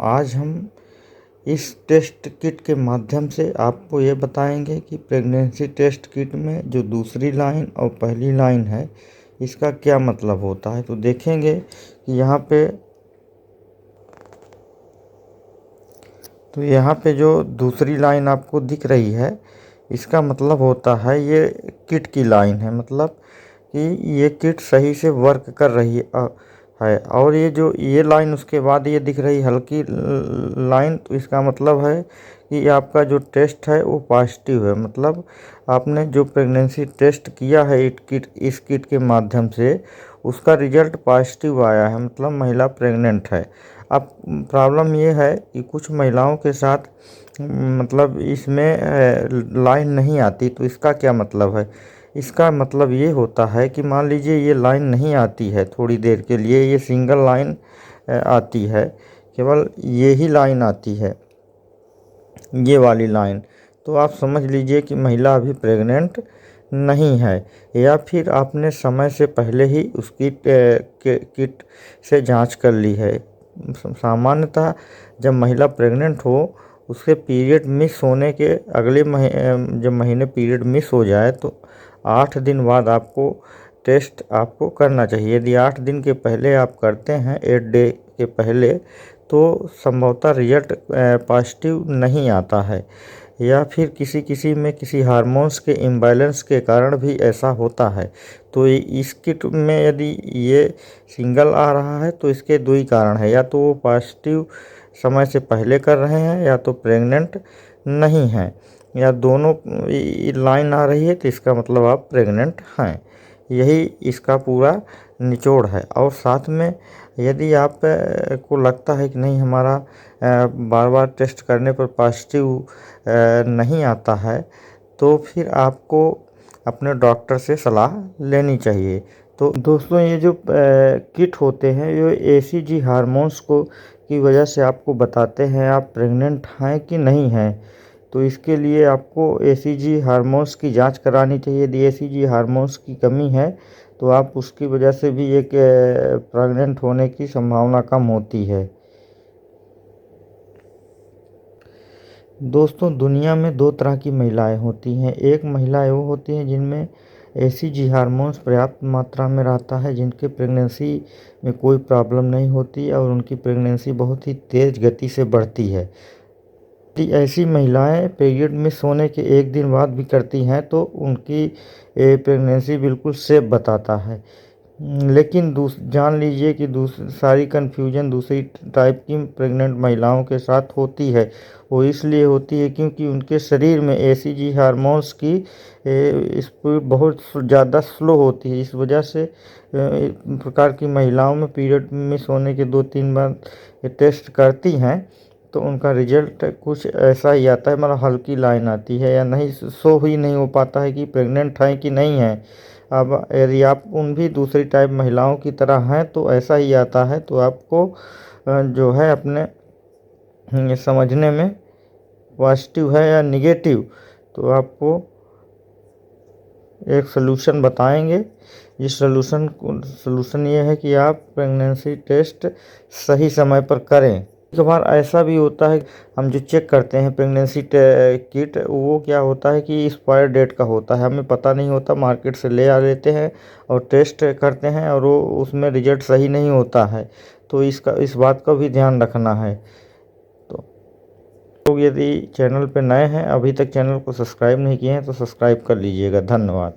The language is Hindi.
आज हम इस टेस्ट किट के माध्यम से आपको ये बताएंगे कि प्रेगनेंसी टेस्ट किट में जो दूसरी लाइन और पहली लाइन है इसका क्या मतलब होता है। तो देखेंगे कि यहाँ पे जो दूसरी लाइन आपको दिख रही है इसका मतलब होता है ये किट की लाइन है, मतलब कि ये किट सही से वर्क कर रही है। और ये लाइन उसके बाद ये दिख रही हल्की लाइन, तो इसका मतलब है कि आपका जो टेस्ट है वो पॉजिटिव है। मतलब आपने जो प्रेगनेंसी टेस्ट किया है इस किट के माध्यम से उसका रिजल्ट पॉजिटिव आया है, मतलब महिला प्रेग्नेंट है। अब प्रॉब्लम ये है कि कुछ महिलाओं के साथ मतलब इसमें लाइन नहीं आती। तो इसका क्या मतलब है? इसका मतलब ये होता है कि मान लीजिए ये लाइन नहीं आती है, थोड़ी देर के लिए ये सिंगल लाइन आती है, केवल ये ही लाइन आती है, ये वाली लाइन, तो आप समझ लीजिए कि महिला अभी प्रेग्नेंट नहीं है, या फिर आपने समय से पहले ही उसकी किट से जांच कर ली है। सामान्यतः जब महिला प्रेग्नेंट हो उसके पीरियड मिस होने के अगले जब महीने पीरियड मिस हो जाए तो 8 दिन बाद आपको टेस्ट आपको करना चाहिए। यदि 8 दिन के पहले आप करते हैं, 8 डे के पहले, तो संभवतः रिजल्ट पॉजिटिव नहीं आता है, या फिर किसी में किसी हार्मोन्स के इम्बैलेंस के कारण भी ऐसा होता है। तो इस किट में यदि ये सिंगल आ रहा है तो इसके दो ही कारण है, या तो वो पॉजिटिव समय से पहले कर रहे हैं या तो प्रेग्नेंट नहीं हैं, या दोनों लाइन आ रही है तो इसका मतलब आप प्रेग्नेंट हैं। यही इसका पूरा निचोड़ है। और साथ में यदि आप को लगता है कि नहीं हमारा बार बार टेस्ट करने पर पॉजिटिव नहीं आता है, तो फिर आपको अपने डॉक्टर से सलाह लेनी चाहिए। तो दोस्तों ये जो किट होते हैं ये ACG हार्मोन्स को की वजह से आपको बताते हैं आप प्रेग्नेंट हैं कि नहीं हैं। तो इसके लिए आपको ACG हार्मोन्स की जांच करानी चाहिए। यदि ACG हार्मोन्स की कमी है तो आप उसकी वजह से भी एक प्रेग्नेंट होने की संभावना कम होती है। दोस्तों दुनिया में 2 तरह की महिलाएं होती हैं। एक महिलाएं वो होती हैं जिनमें ACG हार्मोन्स पर्याप्त मात्रा में रहता है, जिनके प्रेगनेंसी में कोई प्रॉब्लम नहीं होती और उनकी प्रेगनेंसी बहुत ही तेज़ गति से बढ़ती है। यदि ऐसी महिलाएं पीरियड मिस होने के 1 दिन बाद भी करती हैं तो उनकी प्रेगनेंसी बिल्कुल सेफ बताता है। लेकिन जान लीजिए कि सारी कन्फ्यूजन दूसरी टाइप की प्रेग्नेंट महिलाओं के साथ होती है। वो इसलिए होती है क्योंकि उनके शरीर में ACG हार्मोन्स की स्पीड बहुत ज़्यादा स्लो होती है। इस वजह से प्रकार की महिलाओं में पीरियड मिस होने के 2-3 बार ये टेस्ट करती हैं तो उनका रिजल्ट कुछ ऐसा ही आता है, मतलब हल्की लाइन आती है, या नहीं शो ही नहीं हो पाता है कि प्रेग्नेंट हैं कि नहीं हैं। अब यदि आप उन भी दूसरी टाइप महिलाओं की तरह हैं तो ऐसा ही आता है, तो आपको जो है अपने ये समझने में पॉजिटिव है या निगेटिव, तो आपको एक सलूशन बताएंगे। इस सलूशन ये है कि आप प्रेगनेंसी टेस्ट सही समय पर करें। कई बार ऐसा भी होता है हम जो चेक करते हैं प्रेगनेंसी किट, वो क्या होता है कि एक्सपायर डेट का होता है, हमें पता नहीं होता, मार्केट से ले आ लेते हैं और टेस्ट करते हैं और वो उसमें रिजल्ट सही नहीं होता है। तो इस बात का भी ध्यान रखना है। तो लोग यदि चैनल पे नए हैं, अभी तक चैनल को सब्सक्राइब नहीं किए हैं तो सब्सक्राइब कर लीजिएगा। धन्यवाद।